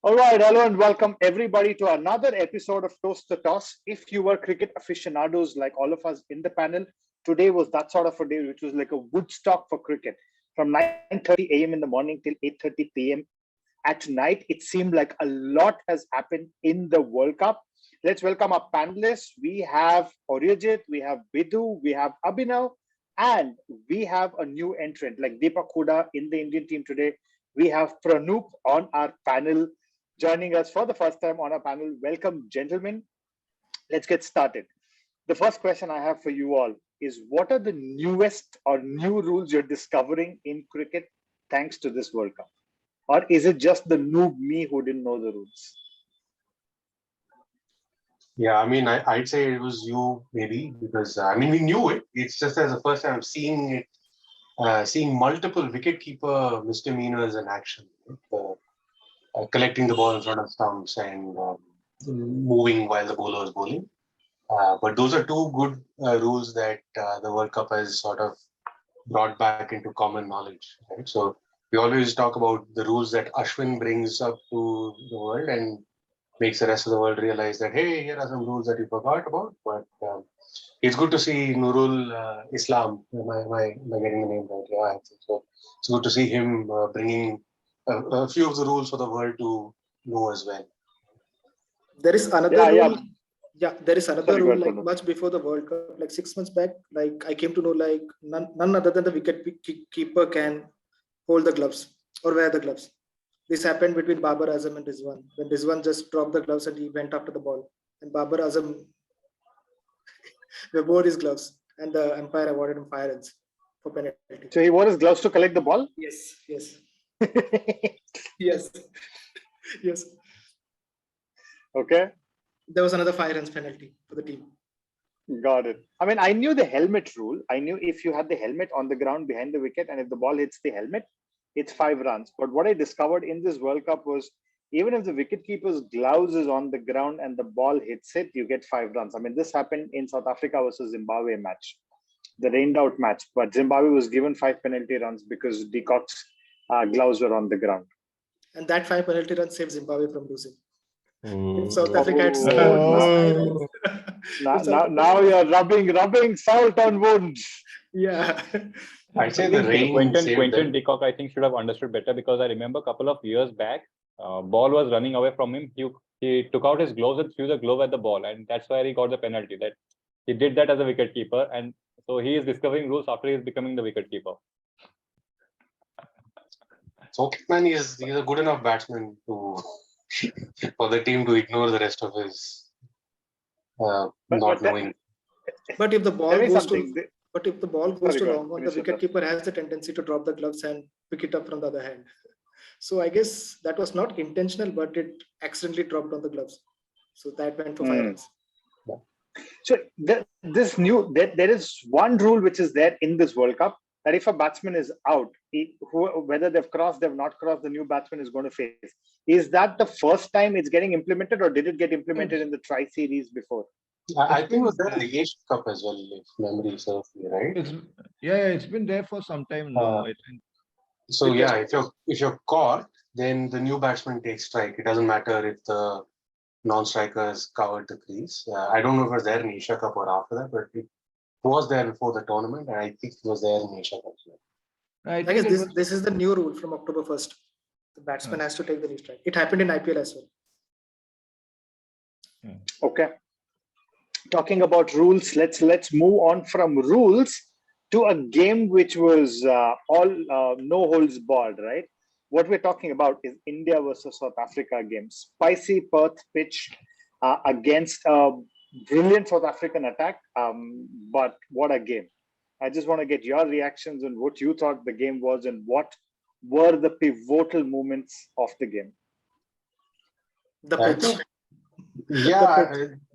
All right, hello and welcome everybody to another episode of Toast the Toss. If you were cricket aficionados like all of us in the panel, today was that sort of a day which was like a Woodstock for cricket. From 9:30 a.m. in the morning till 8:30 p.m. at night, it seemed like a lot has happened in the World Cup. Let's welcome our panelists. We have Arijit, we have Bidhu, we have Abhinav, and we have a new entrant like Deepak Huda in the Indian team today. We have Pranoop on our panel joining us for the first time on our panel. Welcome, gentlemen. Let's get started. The first question I have for you all is what are the newest or new rules you're discovering in cricket thanks to this World Cup? Or is it just the noob me who didn't know the rules? Yeah, I mean, I'd say it was you maybe because we knew it. It's just as the first time seeing it, seeing multiple wicketkeeper misdemeanors in action, collecting the ball in front of stumps and moving while the bowler was bowling. But those are two good rules that the World Cup has sort of brought back into common knowledge, right? So we always talk about the rules that Ashwin brings up to the world and makes the rest of the world realize that, hey, here are some rules that you forgot about. But it's good to see Nurul Islam. Am I getting the name right? Yeah, I think so. It's good to see him bringing a few of the rules for the world to know as well. There is another rule. Yeah, there is another rule like much before the World Cup, like 6 months back. Like I came to know, like none other than the wicket keeper can hold the gloves or wear the gloves. This happened between Babar Azam and Rizwan. When Rizwan just dropped the gloves and he went after the ball, and Babar Azam wore his gloves, and the umpire awarded him 5 runs for penalty. So he wore his gloves to collect the ball? Yes. yes. Yes. Okay. There was another 5 runs penalty for the team. Got it. I mean, I knew the helmet rule. I knew if you had the helmet on the ground behind the wicket and if the ball hits the helmet, it's 5 runs. But what I discovered in this World Cup was even if the wicketkeeper's gloves is on the ground and the ball hits it, you get 5 runs. I mean, this happened in South Africa versus Zimbabwe match, the rained out match. But Zimbabwe was given 5 penalty runs because De Kock's gloves were on the ground. And that 5 penalty runs saved Zimbabwe from losing. If South Africa had scored now you're rubbing salt on wounds. Yeah. I'd say the rain. Quentin de Kock, I think, should have understood better because I remember a couple of years back, ball was running away from him. He took out his gloves and threw the glove at the ball, and that's why he got the penalty. That he did that as a wicketkeeper, and so he is discovering rules after he is becoming the wicketkeeper. So, man, he's a good enough batsman to for the team to ignore the rest of his not knowing. But if the ball goes to long on, the wicketkeeper has the tendency to drop the gloves and pick it up from the other hand. So I guess that was not intentional, but it accidentally dropped on the gloves. So that went for 5 runs. So there is one rule which is there in this World Cup that if a batsman is out, whether they've not crossed, the new batsman is going to face. Is that the first time it's getting implemented, or did it get implemented in the Tri-Series before? I think it was there in the Asia Cup as well, if memory serves me right. It's been there for some time now. So yeah, if you're caught, then the new batsman takes strike. It doesn't matter if the non-striker has covered the crease. I don't know if it was there in Asia Cup or after that, but it was there before the tournament, and I think it was there in Asia Cup. I guess this is the new rule from October 1st. The batsman has to take the new strike. It happened in IPL as well. Okay. Talking about rules, let's move on from rules to a game which was all no holds barred, right? What we're talking about is India versus South Africa game. Spicy Perth pitch against a brilliant South African attack. But what a game. I just want to get your reactions on what you thought the game was and what were the pivotal moments of the game. The pitch.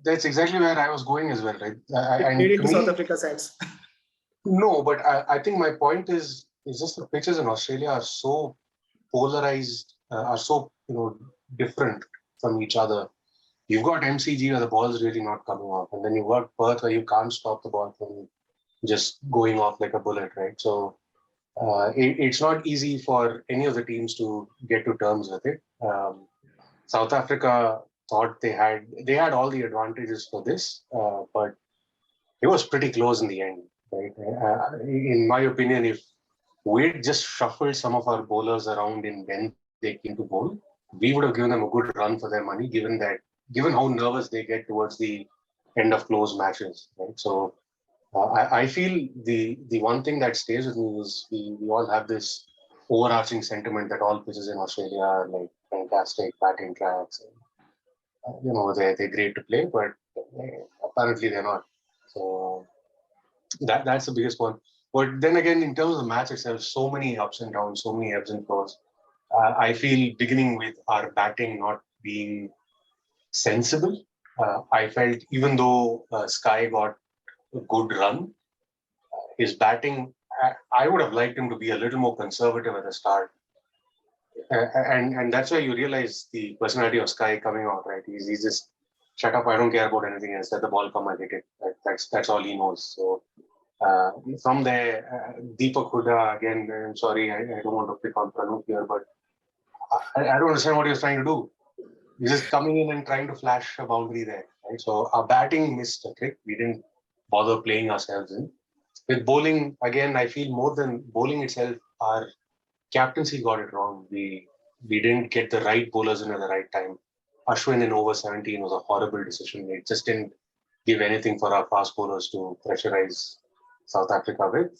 That's exactly where I was going as well, right? It made it to South Africa's hands. No, but I think my point is just the pitches in Australia are so polarized, are so different from each other. You've got MCG where the ball is really not coming off, and then you've got Perth where you can't stop the ball from just going off like a bullet, right? So it's not easy for any of the teams to get to terms with it. South Africa thought they had all the advantages for this, but it was pretty close in the end. Right? In my opinion, if we'd just shuffled some of our bowlers around in when they came to bowl, we would have given them a good run for their money, given how nervous they get towards the end of close matches. Right? So I feel the one thing that stays with me is we all have this overarching sentiment that all pitches in Australia are like fantastic batting tracks. They're great to play, but apparently they're not. So that's the biggest one. But then again, in terms of the match itself, so many ups and downs, so many ebbs and flows. I feel beginning with our batting not being sensible. I felt even though Sky got a good run, his batting, I would have liked him to be a little more conservative at the start. And that's why you realize the personality of Sky coming out, right? He's just shut up, I don't care about anything else. Let the ball come and hit it. That's all he knows. So from there, Deepak Huda, again, I'm sorry, I don't want to pick on Pranoop here, but I don't understand what he was trying to do. He's just coming in and trying to flash a boundary there. Right? So our batting missed a trick. We didn't bother playing ourselves in. With bowling, again, I feel more than bowling itself, our captaincy got it wrong. We didn't get the right bowlers in at the right time. Ashwin in over 17 was a horrible decision. It just didn't give anything for our fast bowlers to pressurize South Africa with.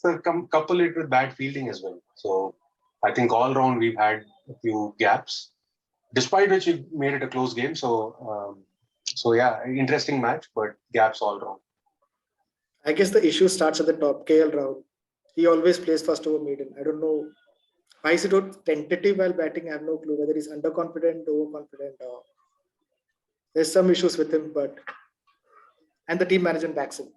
Couple it with bad fielding as well. So I think all round we've had a few gaps, despite which we made it a close game. So yeah, interesting match, but gaps all round. I guess the issue starts at the top. KL Rahul, he always plays first over maiden. I don't know why is it tentative while batting. I have no clue whether he's underconfident, overconfident, or there's some issues with him. And the team management backs him.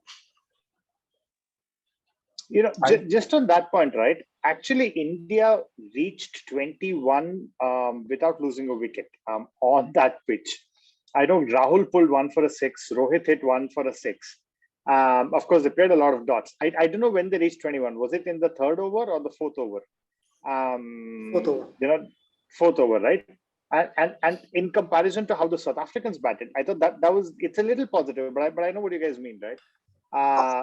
Just on that point, right? Actually, India reached 21 without losing a wicket on that pitch. I know Rahul pulled one for a 6. Rohit hit one for a 6. Of course, they played a lot of dots. I don't know when they reached 21. Was it in the 3rd over or the 4th over? 4th over. 4th over, right? And in comparison to how the South Africans batted, I thought it's a little positive, but I know what you guys mean, right?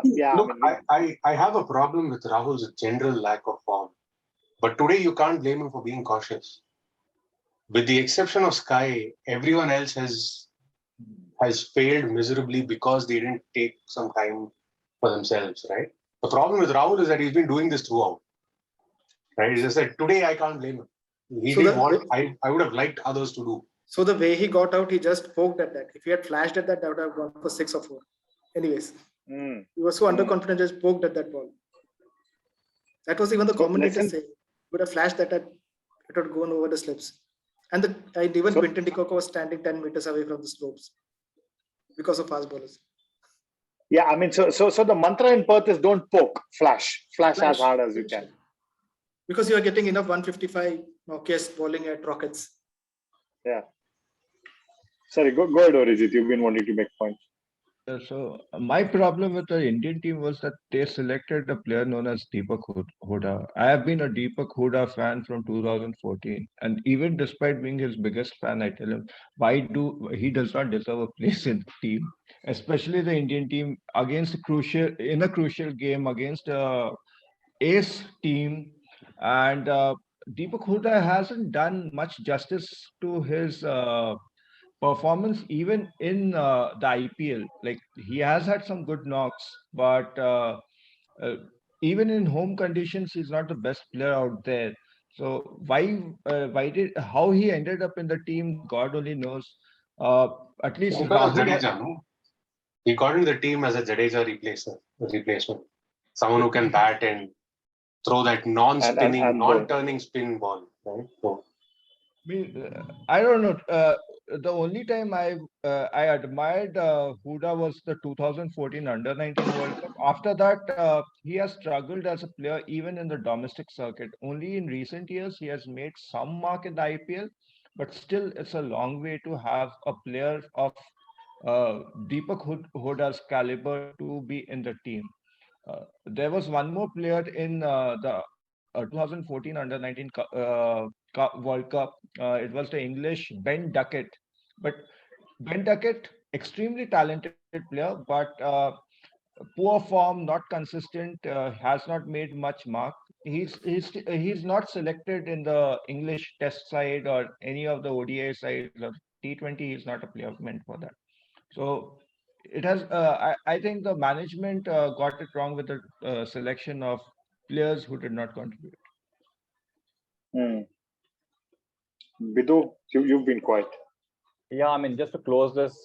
Look, I have a problem with Rahul's general lack of form. But today you can't blame him for being cautious. With the exception of Sky, everyone else has failed miserably because they didn't take some time for themselves, right? The problem with Rahul is that he's been doing this throughout. Right? It's just that today I can't blame him. He did what I would have liked others to do. So the way he got out, he just poked at that. If he had flashed at that, that would have gone for 6 or 4. Anyways, he was so underconfident, just poked at that ball. That was even the commentator saying. Would have flashed that it would have gone over the slips. And even Quinton de Kock was standing 10 meters away from the slopes because of fast bowlers. Yeah, I mean, so the mantra in Perth is don't poke, flash as hard as you can. Because you are getting enough 155 Nokia's bowling at Rockets. Yeah. Sorry, go ahead, Arijit. You've been wanting to make points. So my problem with the Indian team was that they selected a player known as Deepak Huda. I have been a Deepak Huda fan from 2014, and even despite being his biggest fan, I tell him he does not deserve a place in the team, especially the Indian team against a crucial game against a ace team, and Deepak Huda hasn't done much justice to his performance even in the IPL. Like he has had some good knocks, but uh, even in home conditions, he's not the best player out there. So how he ended up in the team, God only knows. At least he got into the team as a Jadeja replacement, someone who can bat and throw that non-spinning, non-turning spin ball. Right? So, I don't know. The only time I admired Huda was the 2014 Under-19 World Cup. After that, he has struggled as a player even in the domestic circuit. Only in recent years he has made some mark in the IPL, but still it's a long way to have a player of Deepak Huda's caliber to be in the team. There was one more player in the 2014 Under-19 World Cup. It was the English Ben Duckett. But Ben Duckett, extremely talented player, but poor form, not consistent, has not made much mark. He's not selected in the English Test side or any of the ODI sides or T20. He's not a player meant for that. So it has. I think the management got it wrong with the selection of players who did not contribute. Bidhu, you've been quiet. Yeah, I mean, just to close this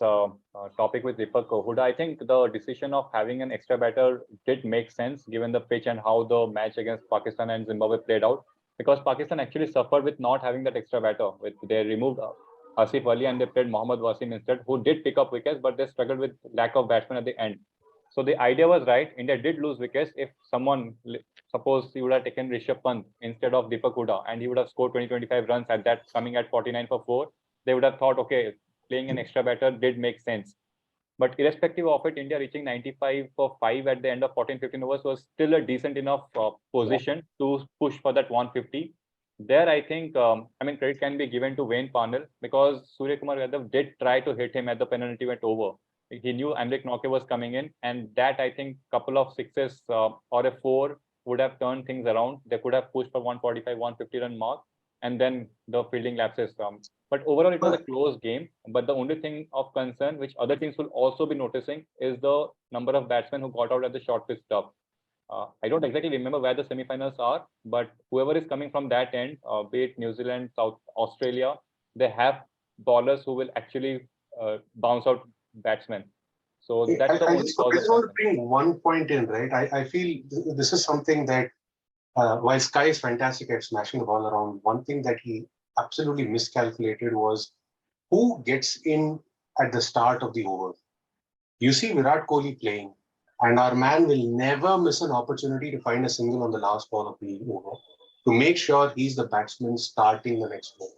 topic with Deepak Huda, I think the decision of having an extra batter did make sense given the pitch and how the match against Pakistan and Zimbabwe played out. Because Pakistan actually suffered with not having that extra batter. They removed Asif Ali and they played Mohammad Wasim instead, who did pick up wickets, but they struggled with lack of batsmen at the end. So the idea was right. India did lose wickets. If someone, suppose he would have taken Rishabh Pant instead of Deepak Huda and he would have scored 20-25 runs at that, coming at 49 for 4, they would have thought, okay, playing an extra batter did make sense. But irrespective of it, India reaching 95 for 5 at the end of 14-15 overs was still a decent enough position to push for that 150. There, I think, credit can be given to Wayne Parnell because Surya Kumar Yadav did try to hit him at the penalty went over. He knew Amrik Nauke was coming in, and that, I think, couple of sixes or a 4 would have turned things around. They could have pushed for 145, 150 run mark, and then the fielding lapses. But overall, it was a close game. But the only thing of concern, which other teams will also be noticing, is the number of batsmen who got out at the short pitch stuff. I don't exactly remember where the semi-finals are, but whoever is coming from that end, be it New Zealand, South Australia, they have bowlers who will actually bounce out batsmen. So that's the only just want to bring one point in, right? I feel this is something that while Sky is fantastic at smashing the ball around, one thing that he absolutely miscalculated was who gets in at the start of the over. You see Virat Kohli playing, and our man will never miss an opportunity to find a single on the last ball of the over to make sure he's the batsman starting the next over.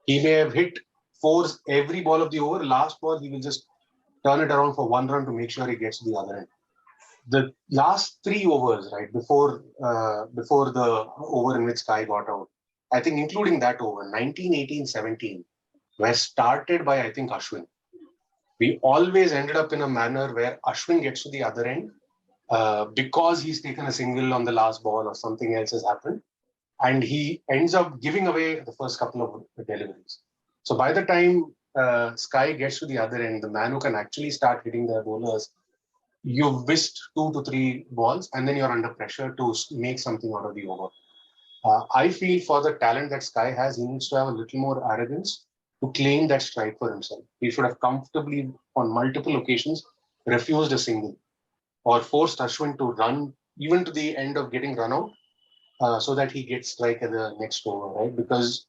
He may have hit 4s every ball of the over. Last ball, he will just turn it around for 1 run to make sure he gets to the other end. The last 3 overs, right, before the over in which Sky got out, I think including that over, 19, 18, 17, were started by, I think, Ashwin. We always ended up in a manner where Ashwin gets to the other end because he's taken a single on the last ball or something else has happened. And he ends up giving away the first couple of deliveries. So by the time Sky gets to the other end, the man who can actually start hitting their bowlers, you've missed 2 to 3 balls and then you're under pressure to make something out of the over. I feel for the talent that Sky has, he needs to have a little more arrogance to claim that strike for himself. He should have comfortably, on multiple occasions, refused a single or forced Ashwin to run even to the end of getting run out so that he gets strike at the next over, right? Because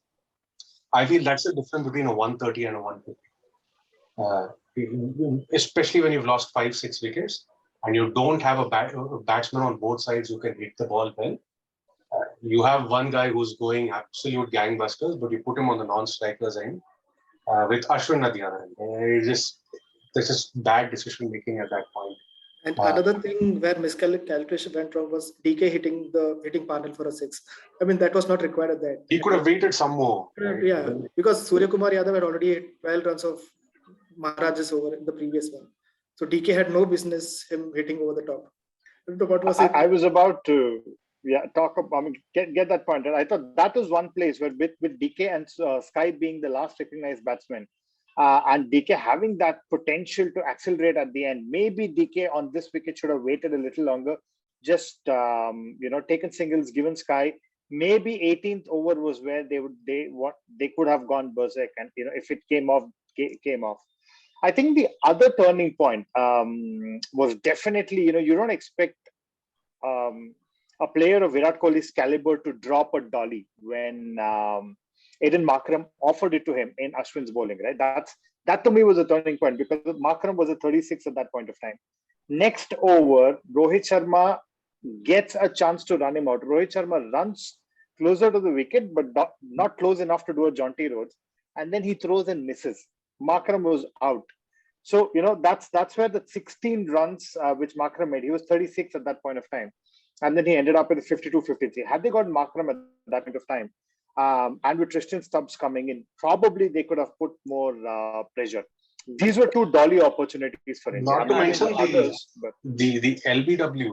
I feel that's the difference between a 130 and a 150. Especially when you've lost 5-6 wickets and you don't have a batsman on both sides who can hit the ball well. You have one guy who's going absolute gangbusters, but you put him on the non-strikers end with Ashwin at the other end. This is bad decision making at that point. And another thing where miscalculation went wrong was DK hitting Parnell for a 6. I mean, that was not required at that. He could have waited some more. Right? Yeah, because Surya Kumar Yadav had already hit 12 runs of Maharaj's over in the previous one. So DK had no business him hitting over the top. What was it? I was about to talk about, get that point. And I thought that was one place where with DK and Sky being the last recognized batsman, and DK having that potential to accelerate at the end, maybe DK on this wicket should have waited a little longer, just taken singles, given Sky. Maybe 18th over was where they could have gone berserk, and if it came off. I think the other turning point was definitely, you don't expect a player of Virat Kohli's caliber to drop a dolly when Aiden Markram offered it to him in Ashwin's bowling, right? That to me was a turning point because Markram was a 36 at that point of time. Next over, Rohit Sharma gets a chance to run him out. Rohit Sharma runs closer to the wicket, but not close enough to do a jaunty Rhodes. And then he throws and misses. Markram was out. So, that's where the 16 runs which Markram made, he was 36 at that point of time. And then he ended up with a 52-53. Had they got Markram at that point of time, and with Tristan Stubbs coming in, probably they could have put more pressure. These were two dolly opportunities for India. Not to mention but the LBW.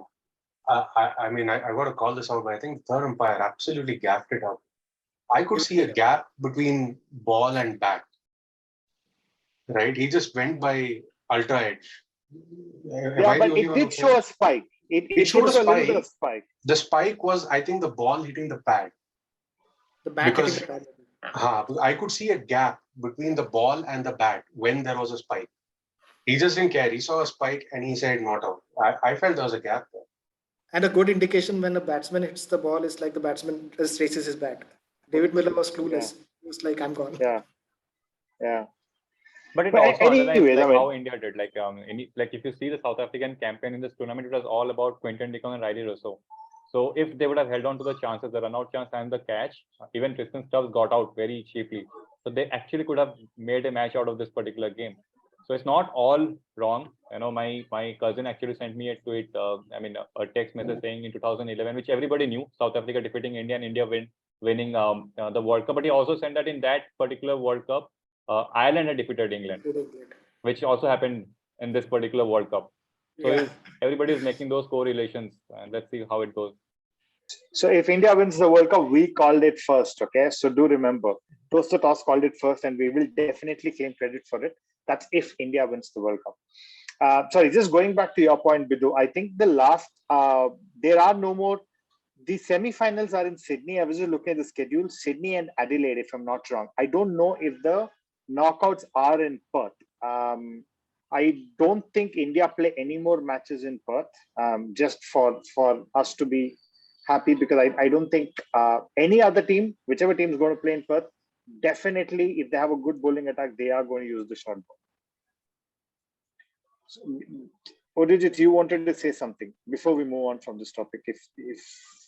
I mean, I got to call this out, but I think the third umpire absolutely gaffed it up. I could see a gap between ball and bat. Right? He just went by ultra edge. Yeah, but it did show a spike. It showed a little bit of spike. The spike was, I think, the ball hitting the pad. The bat hitting the pad. I could see a gap between the ball and the bat when there was a spike. He just didn't care. He saw a spike and he said not out. I felt there was a gap there. And a good indication when a batsman hits the ball is like the batsman just raises his bat. David Miller was clueless. Yeah. He was like, I'm gone. Yeah. But it also anyways, underlines how India did. Like if you see the South African campaign in this tournament, it was all about Quinton de Kock and Riley Rousseau. So if they would have held on to the chances, the run-out chance and the catch, even Tristan Stubbs got out very cheaply. So they actually could have made a match out of this particular game. So it's not all wrong. You know, my cousin actually sent me a tweet, a text message saying in 2011, which everybody knew, South Africa defeating India and India winning the World Cup. But he also said that in that particular World Cup, Ireland had defeated England, which also happened in this particular World Cup. So everybody is making those correlations, and let's see how it goes. So if India wins the World Cup, we called it first, okay? So do remember, Toast the Toss called it first, and we will definitely claim credit for it. That's if India wins the World Cup. Sorry, just going back to your point, Bidhu, I think there are no more. The semi-finals are in Sydney. I was just looking at the schedule, Sydney and Adelaide, if I'm not wrong. I don't know if the knockouts are in Perth. I don't think India play any more matches in Perth, just for us to be happy, because I don't think any other team, whichever team is going to play in Perth, definitely, if they have a good bowling attack, they are going to use the short ball. So, Arijit, you wanted to say something before we move on from this topic. If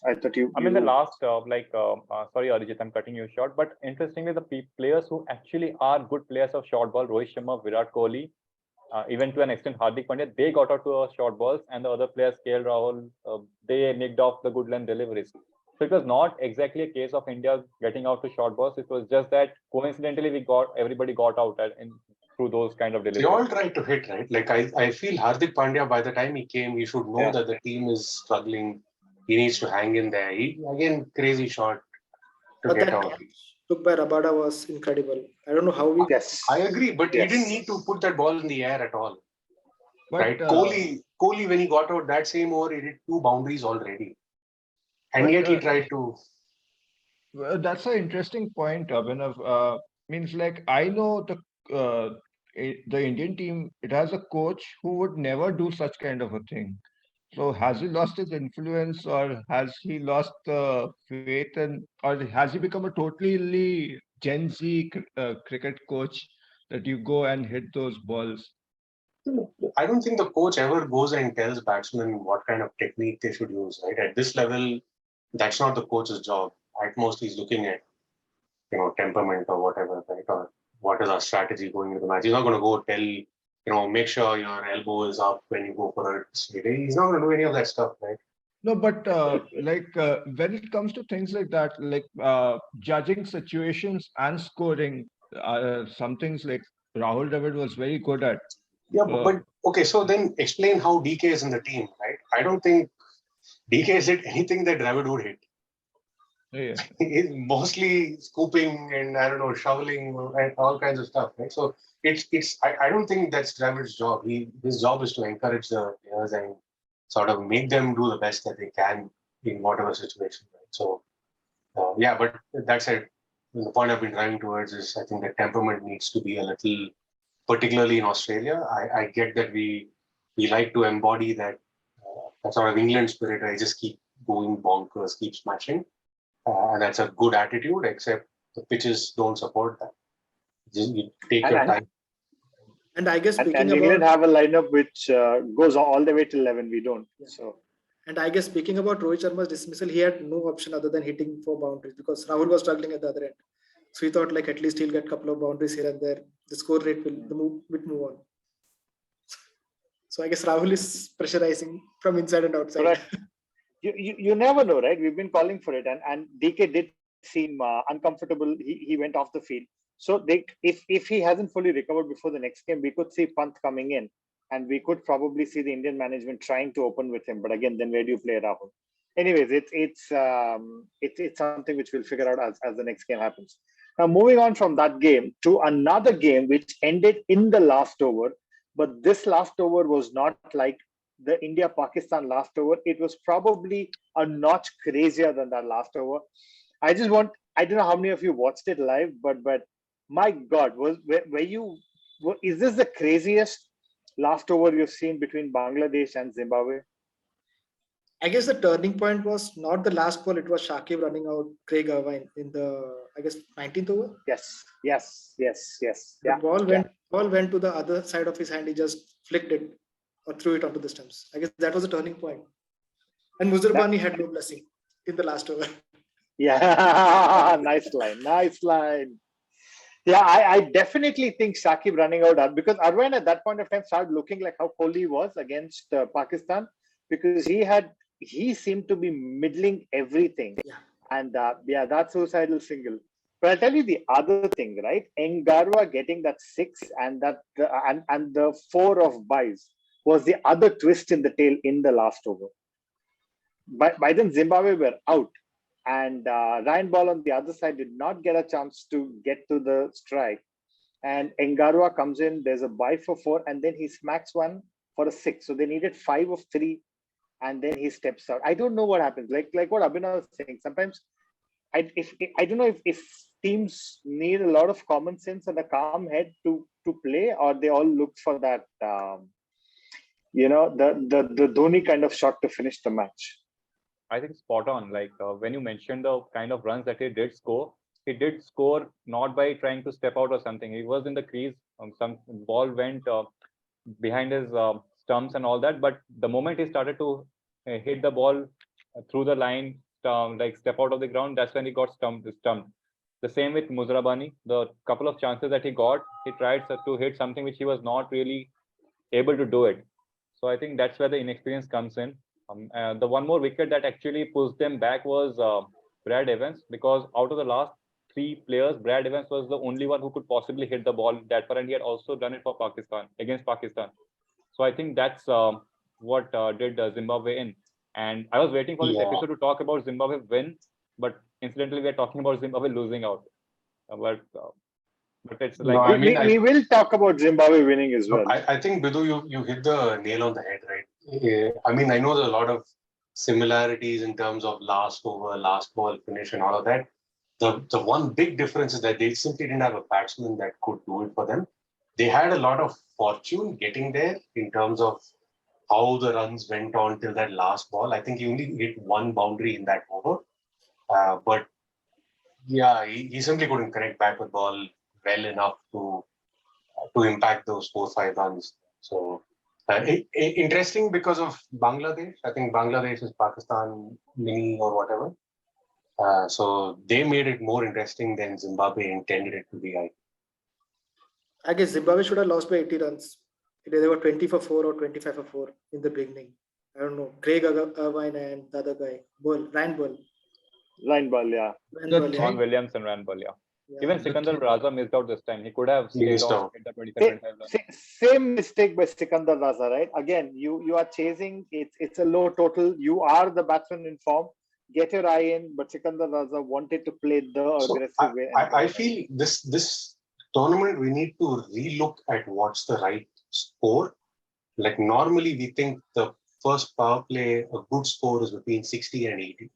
I thought you. I mean, the last, sorry, Arijit, I'm cutting you short. But interestingly, the players who actually are good players of short ball, Rohit Sharma, Virat Kohli, even to an extent Hardik Pandya, they got out to short balls, and the other players, KL Rahul, they nicked off the good length deliveries. So it was not exactly a case of India getting out to short balls. It was just that coincidentally everybody got out through those kind of deliveries. They all tried to hit, right? Like I feel Hardik Pandya, by the time he came, he should know that the team is struggling. He needs to hang in there. Again, crazy shot to get out. Took by Rabada was incredible. I don't know how we. Yes, I agree, but he didn't need to put that ball in the air at all. But, right? Kohli, when he got out that same over, he did 2 boundaries already. And yet he tried to. Well, that's an interesting point, Abhinav. Means like I know the Indian team, it has a coach who would never do such kind of a thing. So has he lost his influence, or has he lost the faith, or has he become a totally Gen Z cricket coach that you go and hit those balls? I don't think the coach ever goes and tells batsmen what kind of technique they should use. Right, at this level, that's not the coach's job. At most, he's looking at temperament or whatever, right? Or what is our strategy going into the match. He's not going to go tell make sure your elbow is up when you go for it. He's not going to do any of that stuff, right? No, but when it comes to things like that, like judging situations and scoring, some things like Rahul Dravid was very good at. Yeah, but okay, so then explain how DK is in the team, right? I don't think DK has hit anything that Dravid would hit. Yeah. He's mostly scooping and shoveling and all kinds of stuff, right? So I don't think that's Dravid's job. His job is to encourage the players and sort of make them do the best that they can in whatever situation, right? So but that said, the point I've been driving towards is I think the temperament needs to be a little, particularly in Australia. I get that we like to embody that sort of England spirit. I just keep going bonkers, keep smashing. And that's a good attitude, except the pitches don't support that. You take your time. And I guess England have a lineup which goes all the way till 11. We don't. Yeah. So. And I guess speaking about Rohit Sharma's dismissal, he had no option other than hitting 4 boundaries because Rahul was struggling at the other end. So he thought at least he'll get a couple of boundaries here and there. The score rate will move on. So I guess Rahul is pressurizing from inside and outside. Right. You never know, right? We've been calling for it, and DK did seem uncomfortable. He went off the field. So if he hasn't fully recovered before the next game, we could see Pant coming in, and we could probably see the Indian management trying to open with him. But again, then where do you play Rahul? Anyways, it's something which we'll figure out as the next game happens. Now, moving on from that game to another game which ended in the last over, but this last over was not like the India-Pakistan last over. It was probably a notch crazier than that last over. I don't know how many of you watched it live, but my God, is this the craziest last over you've seen between Bangladesh and Zimbabwe? I guess the turning point was not the last ball. It was Shakib running out Craig Irvine in the, I guess, 19th over. Yes. The ball went to the other side of his hand. He just flicked it or threw it onto the stumps. I guess that was the turning point. And Muzarbani had no blessing in the last over. Yeah, nice line. Yeah, I definitely think Shakib running out, because Irvine at that point of time started looking like how Kohli was against Pakistan, because he seemed to be middling everything. Yeah. And that suicidal single. But I'll tell you the other thing, right? Engarwa getting that 6 and the 4 of buys was the other twist in the tail in the last over. By then Zimbabwe were out, and Ryan Ball on the other side did not get a chance to get to the strike. And Engarwa comes in, there's a buy for 4, and then he smacks one for a 6. So they needed 5 of 3. And then he steps out. I don't know what happens. Like what Abhinav was saying. Sometimes I don't know if teams need a lot of common sense and a calm head to play, or they all look for that the Dhoni kind of shot to finish the match. I think spot on. Like when you mentioned the kind of runs that he did score not by trying to step out or something. He was in the crease. Some ball went behind his stumps and all that, but the moment he started to hit the ball through the line, like step out of the ground, that's when he got stumped. The same with Muzarabani. The couple of chances that he got, he tried to hit something which he was not really able to do it. So I think that's where the inexperience comes in. The one more wicket that actually pushed them back was Brad Evans, because out of the last 3 players, Brad Evans was the only one who could possibly hit the ball that far, and he had also done it for Pakistan, against Pakistan. So I think that's what did Zimbabwe in. And I was waiting for this episode to talk about Zimbabwe win, but incidentally, we are talking about Zimbabwe losing out. But it's like we will talk about Zimbabwe winning as well. I think, Bidhu, you hit the nail on the head, right? I mean, I know there's a lot of similarities in terms of last over, last ball finish and all of that. The one big difference is that they simply didn't have a batsman that could do it for them. They had a lot of fortune getting there in terms of how the runs went on till that last ball. I think he only hit 1 boundary in that over. But yeah, he simply couldn't connect back with ball well enough to impact those 4-5 runs. So interesting because of Bangladesh. I think Bangladesh is Pakistan mini or whatever. So they made it more interesting than Zimbabwe intended it to be. I guess Zimbabwe should have lost by 80 runs. They were 20 for 4 or 25 for 4 in the beginning. I don't know. Craig Irvine and the other guy, Ryan Ball. Yeah. Ron Williams and Ryan Ball, yeah. Even Sikandar Raza missed out this time. He could have stayed on in the 25 runs. Same mistake by Sikandar Raza, right? Again, you are chasing. It's a low total. You are the batsman in form. Get your eye in, but Sikandar Raza wanted to play the aggressive way. I feel this tournament, we need to relook at what's the right score. Like normally we think the first power play, a good score is between 60 and 80,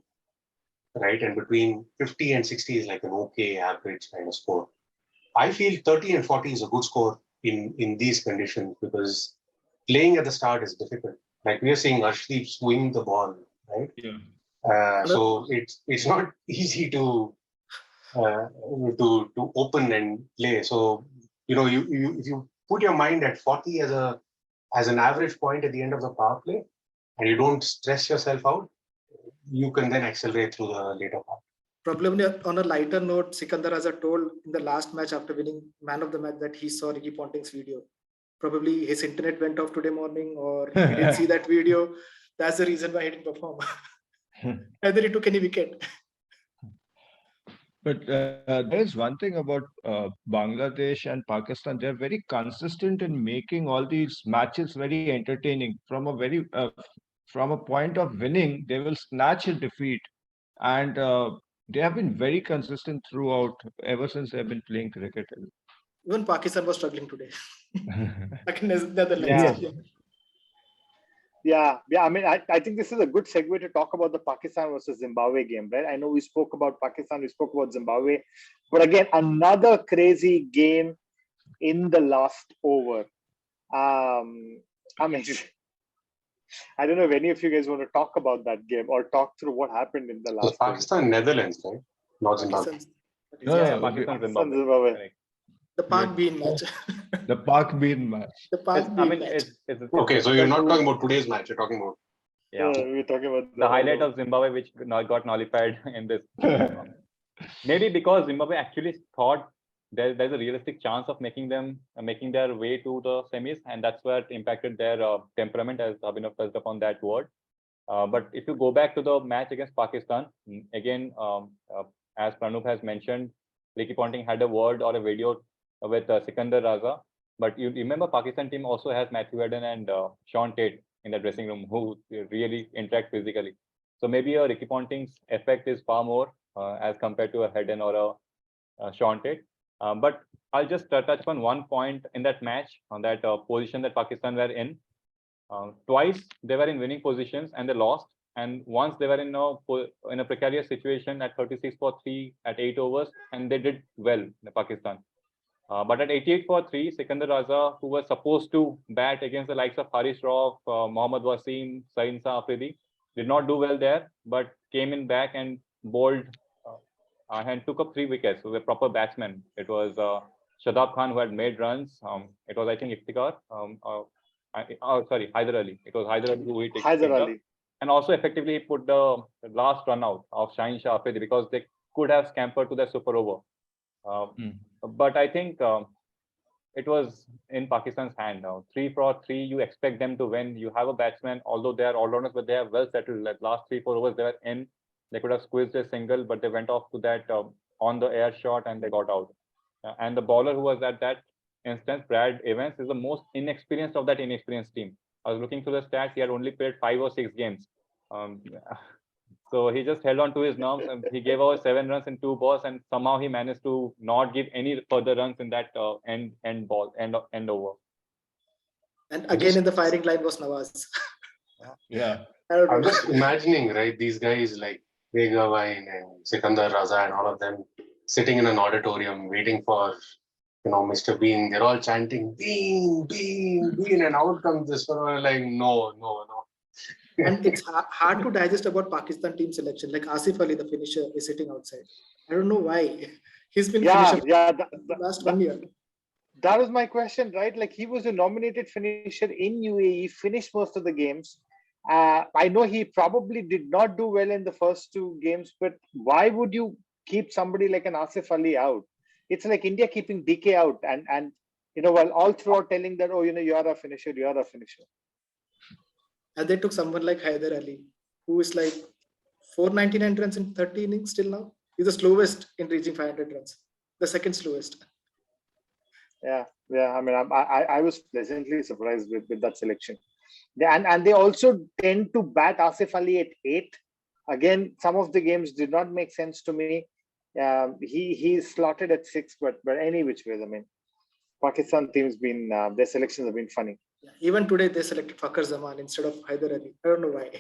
right? And between 50 and 60 is like an okay average kind of score. I feel 30 and 40 is a good score in these conditions, because playing at the start is difficult. Like we are seeing Arshdeep swing the ball, right? Yeah. So it's not easy to open and play. So you if you put your mind at 40 as an average point at the end of the power play, and you don't stress yourself out, you can then accelerate through the later part. Probably on a lighter note, Sikandar Raza told in the last match after winning man of the match that he saw Ricky Ponting's video. Probably his internet went off today morning, or he didn't see that video. That's the reason why he didn't perform. Either he took any wicket. But there is one thing about Bangladesh and Pakistan. They're very consistent in making all these matches very entertaining. From a point of winning, they will snatch a defeat, and they have been very consistent throughout ever since they've been playing cricket. Even Pakistan was struggling today against Netherlands. Yeah. Yeah. I mean, I think this is a good segue to talk about the Pakistan versus Zimbabwe game, right? I know we spoke about Pakistan, we spoke about Zimbabwe, but again, another crazy game in the last over. I mean, I don't know if any of you guys want to talk about that game or talk through what happened in the So last Pakistan, Netherlands, right? Not Zimbabwe. Pakistan, Pakistan, over. Zimbabwe. Zimbabwe. Correct. the Park Bean match. The Park Bean match. The Park I Bean mean, match. Okay, so you're not talking about today's match. You're talking about yeah. We're talking about The highlight of Zimbabwe, which got nullified in this. Maybe because Zimbabwe actually thought there's a realistic chance of making their way to the semis, and that's where it impacted their temperament, as Abhinav touched upon that word. But if you go back to the match against Pakistan, again, as Pranoop has mentioned, Ricky Ponting had a word or a video with Sikandar Raza. But you remember, Pakistan team also has Matthew Eden and Sean Tate in the dressing room, who really interact physically. So maybe a Ricky Ponting's effect is far more as compared to a Heden or a Sean Tate. But I'll just touch upon one point in that match, on that position that Pakistan were in. Twice they were in winning positions and they lost, and once they were in a precarious situation at 36 for 3 at 8 overs, and they did well in Pakistan. But at 88 for 3, Sikandar Raza, who was supposed to bat against the likes of Harish Rauf, Mohammad Wasim, Sainsa Afridi, did not do well there, but came in back and bowled and took up 3 wickets. So the proper batsman. It was Shadab Khan who had made runs. It was, I think, Iftikhar. Sorry, Haider Ali. It was Haider Ali who hit Haider Ali. And also effectively put the last run out of Shaheen Shah Afridi, because they could have scampered to their super over. But I think it was in Pakistan's hand now. 3 for 3, you expect them to win. You have a batsman, although they are all-rounders, but they have well settled. Like last 3-4 overs, they were in. They could have squeezed a single, but they went off to that on the air shot and they got out. And the bowler who was at that instance, Brad Evans, is the most inexperienced of that inexperienced team. I was looking through the stats. He had only played 5 or 6 games. So he just held on to his nerves, and he gave over 7 runs in 2 balls, and somehow he managed to not give any further runs in that end over. And again in the firing line was Nawaz. Yeah. I'm just imagining, right, these guys like Begavine and Sikandar Raza and all of them sitting in an auditorium waiting for, Mr. Bean. They're all chanting, Bean, Bean, Bean, and out comes this one. Like, no. And it's hard to digest about Pakistan team selection. Like Asif Ali, the finisher, is sitting outside. I don't know why. He's been finisher the last 1 year. That was my question, right? Like, he was a nominated finisher in UAE, finished most of the games. I know he probably did not do well in the first 2 games, but why would you keep somebody like an Asif Ali out? It's like India keeping DK out and while all throughout telling that, you are a finisher. And they took someone like Haider Ali, who is like 499 runs in 30 innings still now. He's the slowest in reaching 500 runs, the second slowest. Yeah. I mean, I was pleasantly surprised with that selection. And they also tend to bat Asif Ali at 8. Again, some of the games did not make sense to me. He's slotted at 6, but any which ways, I mean, Pakistan team's been their selections have been funny. Yeah, even today they selected Fakhar Zaman instead of Haider Ali. I don't know why.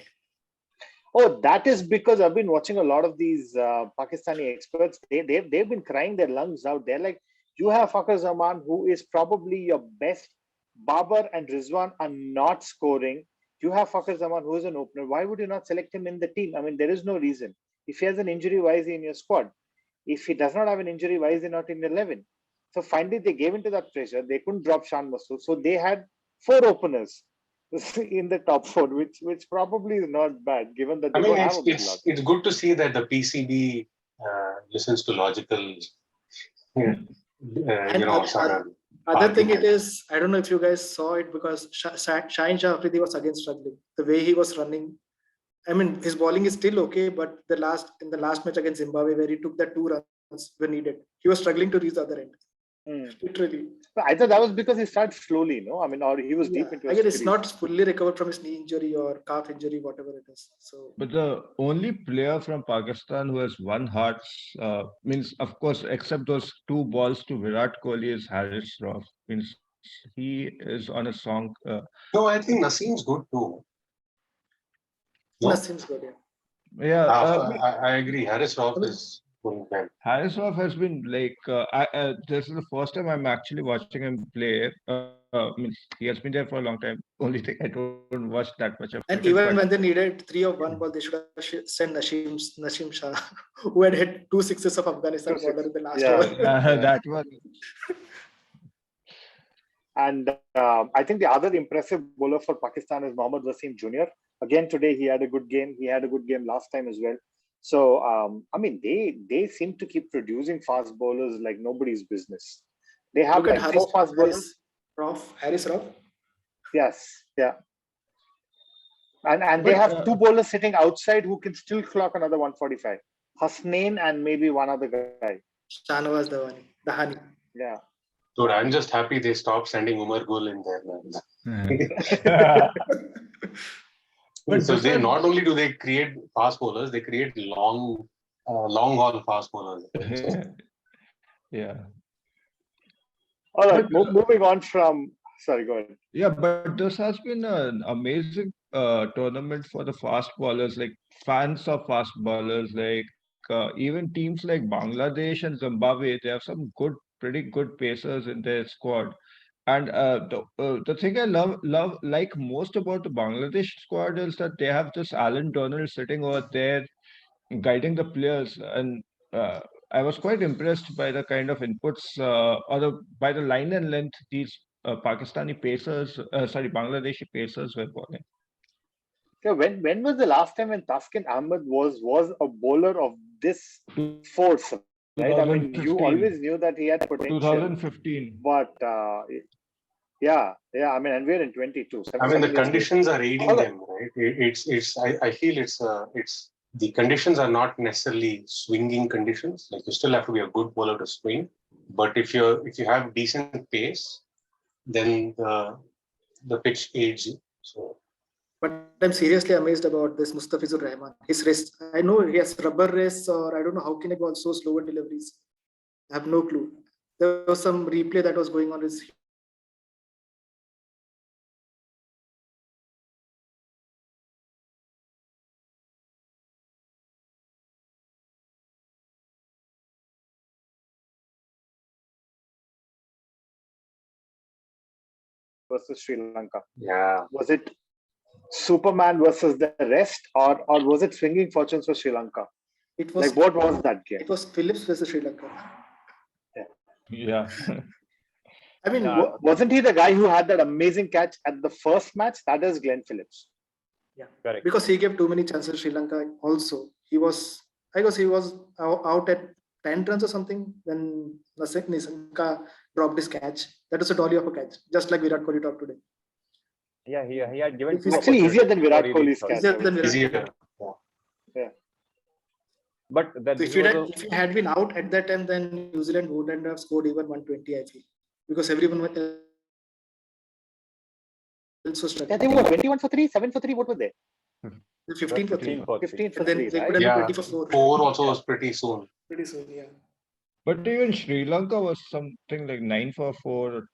Oh, that is because I've been watching a lot of these Pakistani experts. They've been crying their lungs out. They're like, you have Fakhar Zaman, who is probably your best. Babar and Rizwan are not scoring. You have Fakhar Zaman, who is an opener. Why would you not select him in the team? I mean, there is no reason. If he has an injury, why is he in your squad? If he does not have an injury, why is he not in 11? So finally, they gave into that pressure. They couldn't drop Shan Masood. So they had 4 openers in the top 4, which probably is not bad, given that they don't have a good lot. It's good to see that the PCB listens to logical, Other thing it is, I don't know if you guys saw it, because Shaheen Shah Afridi was again struggling. The way he was running, I mean, his bowling is still okay, but in the last match against Zimbabwe, where he took that 2 runs, when needed. He was struggling to reach the other end. Literally. I thought that was because he started slowly, no? I mean, or he was deep into his again, it's series. not fully recovered from his knee injury or calf injury, whatever it is. So, But the only player from Pakistan who has won hearts means, of course, except those 2 balls to Virat Kohli, is Haris Rauf. Means he is on a song. No, I think Naseem's good too. No? Naseem's good, Yeah, I agree. Haris Rauf is going well. Haris Rauf has been like this is the first time I'm actually watching him play. Means he has been there for a long time. Only thing I don't watch that much of And cricket, even but when they needed 3 of 1 ball, they should have sent Naseem Shah, who had hit 2 sixes of Afghanistan bowler in the last over. that one. And I think the other impressive bowler for Pakistan is Mohammad Wasim Jr. Again, today he had a good game. He had a good game last time as well. So, I mean, they seem to keep producing fast bowlers like nobody's business. They have Look like at 4 fast bowlers. Haris Rauf. Yes, yeah. And they have 2 bowlers sitting outside who can still clock another 145. Hasnain and maybe one other guy. Shahnawaz Dahani. Yeah. Dude, I'm just happy they stopped sending Umar Gul in there. So they not only do they create fast bowlers, they create long haul fast bowlers. Yeah. All right, moving on from. Sorry, go ahead. Yeah, but this has been an amazing tournament for the fast bowlers, like fans of fast bowlers, like even teams like Bangladesh and Zimbabwe, they have some pretty good pacers in their squad. And the thing I like most about the Bangladesh squad is that they have this Alan Donald sitting over there guiding the players, and I was quite impressed by the kind of inputs by the line and length these Bangladeshi pacers were bowling. Yeah, when was the last time when Taskin Ahmed was a bowler of this force? Right, I mean, you always knew that he had potential. 2015, but yeah, I mean, and we're in 22. I mean, the conditions are aiding them, right? I feel it's the conditions are not necessarily swinging conditions. Like you still have to be a good bowler to swing, but if you have decent pace, then the pitch aids you. So. But I'm seriously amazed about this Mustafizur Rahman. His wrist, I know he has rubber wrists, or I don't know how can he ball so slow in deliveries. I have no clue. There was some replay that was going on his versus Sri Lanka. Yeah. Was it Superman versus the rest, or was it swinging fortunes for Sri Lanka? It was like, what was that game? It was Philips versus Sri Lanka. Yeah. I mean, wasn't he the guy who had that amazing catch at the first match? That is Glen Philips. Yeah, correct. Because he gave too many chances. Sri Lanka also. He was out at 10 runs or something when Nisanka dropped his catch. That was a dolly of a catch, just like Virat Kohli dropped today. Yeah, he had given actually easier than Virat Kohli's catch. Easier. Yeah. But that So if he had been out at that time, then New Zealand wouldn't have scored even 120, I feel, because everyone else was struggling. Yeah, they were 21 for 3, 7 for 3. What were they? 15 for 3. 15 for And then 3, they right? could have 20 for 4. 4 also was pretty soon. Pretty soon, yeah. But even Sri Lanka was something like 9 for 4.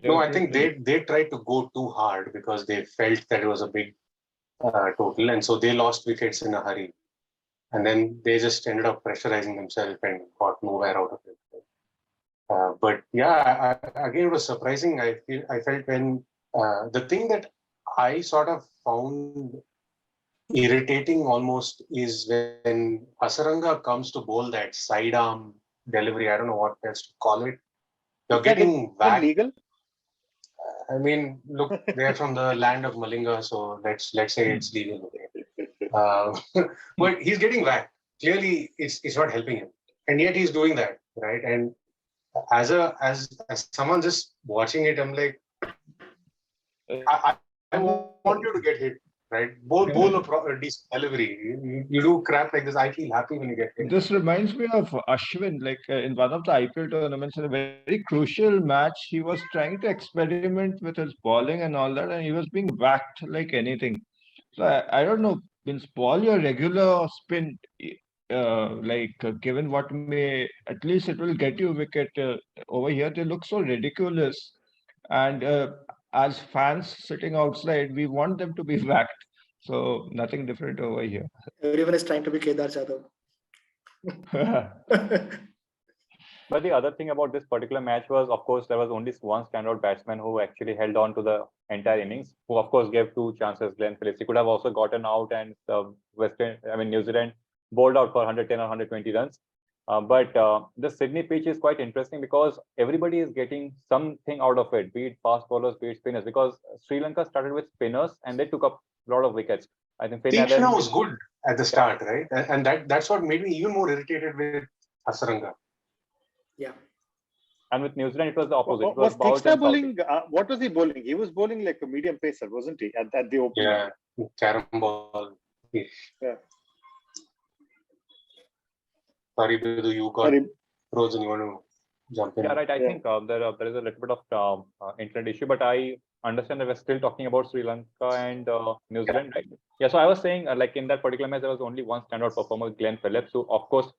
No, I think they tried to go too hard because they felt that it was a big total, and so they lost wickets in a hurry. And then they just ended up pressurizing themselves and got nowhere out of it. But yeah, again, it was surprising. I felt when the thing that I sort of found irritating almost is when Hasaranga comes to bowl that sidearm delivery. I don't know what else to call it. You're getting whacked. Legal? I mean, look, they're from the land of Malinga, so let's say it's legal. But he's getting whacked. Clearly, it's not helping him, and yet he's doing that, right? And as someone just watching it, I'm like, I want you to get hit, right? Bowl a decent delivery. You do crap like this, I feel happy when you get hit. This reminds me of Ashwin, like in one of the IPL tournaments, in a very crucial match, he was trying to experiment with his bowling and all that, and he was being whacked like anything. So I don't know, means ball your regular spin, given what may, at least it will get you wicket. Over here, they look so ridiculous. And as fans sitting outside, we want them to be whacked. So nothing different over here. Everyone is trying to be Kedar Jadhav. But the other thing about this particular match was, of course, there was only one standout batsman who actually held on to the entire innings, who of course gave 2 chances, Glen Phillips. He could have also gotten out, and New Zealand bowled out for 110 or 120 runs. But the Sydney pitch is quite interesting because everybody is getting something out of it, be it fast bowlers, be it spinners, because Sri Lanka started with spinners and they took up a lot of wickets. I think Teachna was good at the start, right? And that's what made me even more irritated with Hasaranga. Yeah. And with New Zealand, it was the opposite. Was Teachna bowling? What was he bowling? He was bowling like a medium pacer, wasn't he? At the opening. Yeah, carom ball. Yeah. Sorry, Bidhu, you got frozen. You want to jump in? Yeah, right. I think there is a little bit of internet issue, but I understand that we're still talking about Sri Lanka and New Zealand, right? Yeah, so I was saying, like in that particular match, there was only one standout performer, Glen Phillips, who of course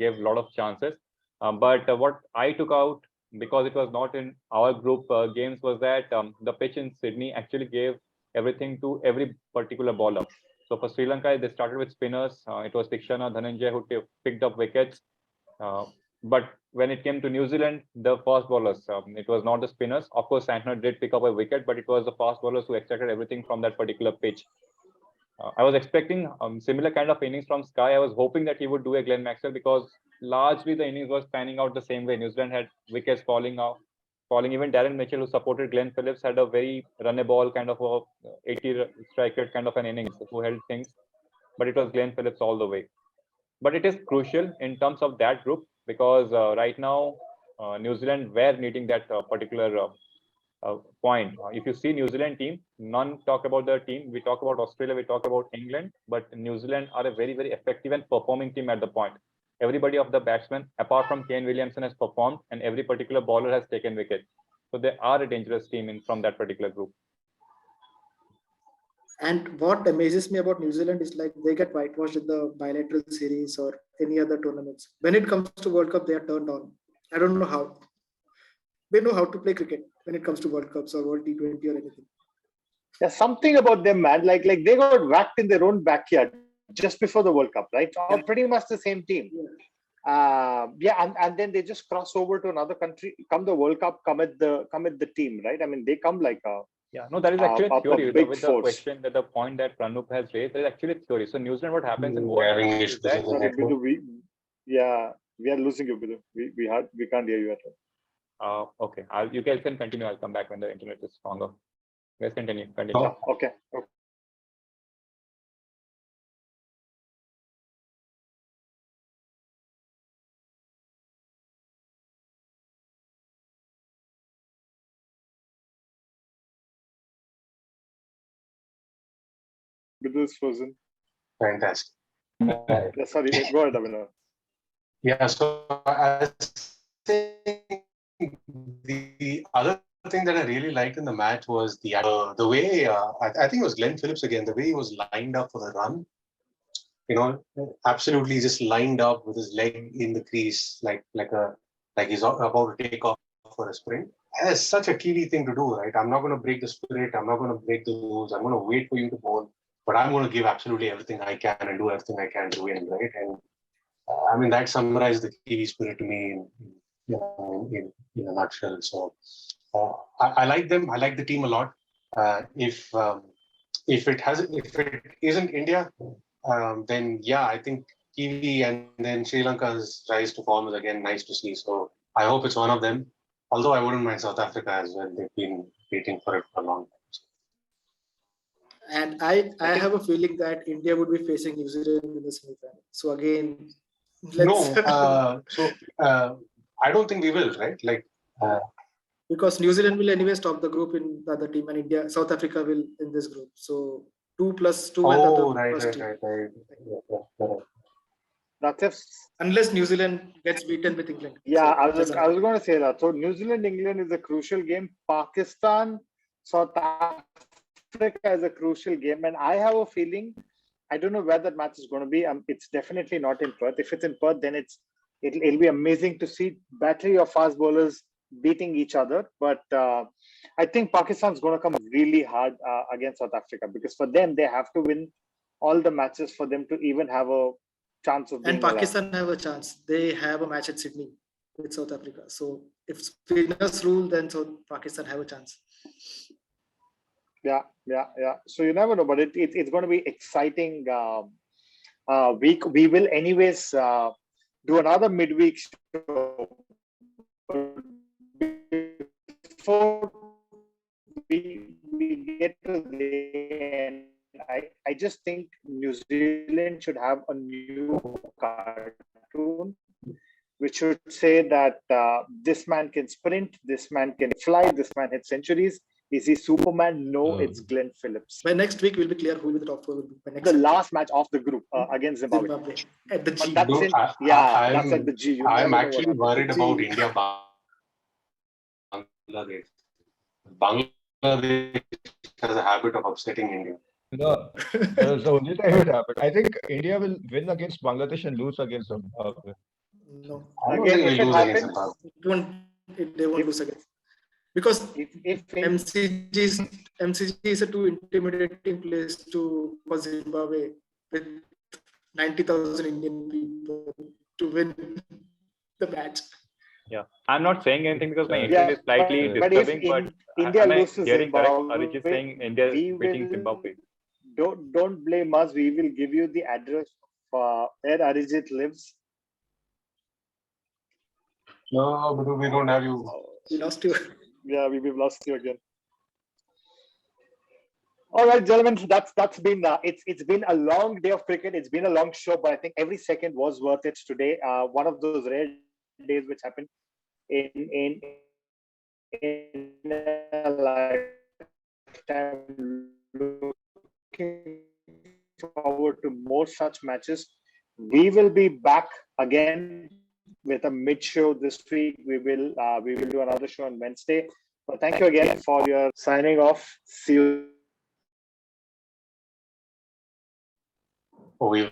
gave a lot of chances. But what I took out, because it was not in our group games, was that the pitch in Sydney actually gave everything to every particular bowler. So for Sri Lanka, they started with spinners. It was Tikshana Dhananjay who picked up wickets. But when it came to New Zealand, the fast bowlers, it was not the spinners. Of course, Santner did pick up a wicket, but it was the fast bowlers who extracted everything from that particular pitch. I was expecting similar kind of innings from Sky. I was hoping that he would do a Glenn Maxwell, because largely the innings was panning out the same way. New Zealand had wickets falling. Even Darren Mitchell, who supported Glenn Phillips, had a very runnable kind of a 80 strike rate kind of an innings, who held things. But it was Glenn Phillips all the way. But it is crucial in terms of that group, because right now New Zealand were needing that particular point. If you see New Zealand team, none talk about the team. We talk about Australia, we talk about England, but New Zealand are a very, very effective and performing team at the point. Everybody of the batsmen, apart from Kane Williamson, has performed, and every particular bowler has taken wicket. So they are a dangerous team from that particular group. And what amazes me about New Zealand is like they get whitewashed in the bilateral series or any other tournaments. When it comes to World Cup, they are turned on. I don't know how. They know how to play cricket when it comes to World Cups or World T20 or anything. There's something about them, man. Like they got whacked in their own backyard just before the World Cup, right? Or pretty much the same team. And then they just cross over to another country. Come the World Cup, come at the team, right? I mean, they come like a that is actually a theory. big with force. The question that the point that Pranoop has raised, there is actually a theory. So New Zealand, what happens in we are losing you, Bidhu. We can't hear you at all. Okay, you guys can continue. I'll come back when the internet is stronger. You guys continue. Oh, okay. Bidhu is frozen. Fantastic. Sorry, go ahead, Abhinav. Yeah, so I think the other thing that I really liked in the match was the way I think it was Glen Phillips again, the way he was lined up for the run. Absolutely just lined up with his leg in the crease, like he's about to take off for a sprint. That's such a Kiwi thing to do, right? I'm not going to break the spirit. I'm not going to break the rules. I'm going to wait for you to bowl, but I'm going to give absolutely everything I can and do everything I can to win, right? And I mean, that summarized the Kiwi spirit to me in a nutshell. So I like them. I like the team a lot. If it isn't India, then yeah, I think Kiwi and then Sri Lanka's rise to form is again nice to see. So I hope it's one of them. Although I wouldn't mind South Africa as well. They've been waiting for it for a long time. And I have a feeling that India would be facing New Zealand in the semi-final. So again, I don't think we will, right? Because New Zealand will anyway stop the group in the other team, and South Africa will in this group. So 2+2 and Oh, the right. first team. That's if. Unless New Zealand gets beaten with England. Yeah, So I it was doesn't going to say that. So New Zealand England is a crucial game. Pakistan South Africa is a crucial game, and I have a feeling. I don't know where that match is going to be. It's definitely not in Perth. If it's in Perth, then it'll be amazing to see battery of fast bowlers beating each other. But I think Pakistan's going to come really hard against South Africa, because for them, they have to win all the matches for them to even have a chance of being And Pakistan have a chance. They have a match at Sydney with South Africa. So if spinners rule, then Pakistan have a chance. Yeah. So you never know, but it's going to be exciting week. We will anyways do another midweek show. Before we get to the end, I just think New Zealand should have a new cartoon, which should say that this man can sprint, this man can fly, this man hits centuries. Is he Superman? No, it's Glen Philips. By next week, we'll be clear who will be the top 4 will be. By next The week. last match of the group against Zimbabwe. At the G. That's it. Yeah, that's at the G. I'm actually worried about India. Bangladesh. Bangladesh has a habit of upsetting India. No, that's the only time it happened. I think India will win against Bangladesh and lose against Zimbabwe. No. I don't Again, think if we'll it lose against happens, Zimbabwe. They won't lose again. Because if MCG is a too intimidating place for Zimbabwe with 90,000 Indian people to win the match. Yeah, I'm not saying anything because my internet is slightly disturbing, but India am I loses hearing correct? Zimbabwe, Arijit saying India is beating Zimbabwe. Don't blame us. We will give you the address of where Arijit lives. No, but we don't have you. We lost you. Yeah, we've lost you again. All right, gentlemen, that's been it's been a long day of cricket. It's been a long show, but I think every second was worth it today. One of those rare days which happened in a lifetime. Looking forward to more such matches. We will be back again with a mid show this week. We will do another show on Wednesday. But thank you again for your signing off. See you. We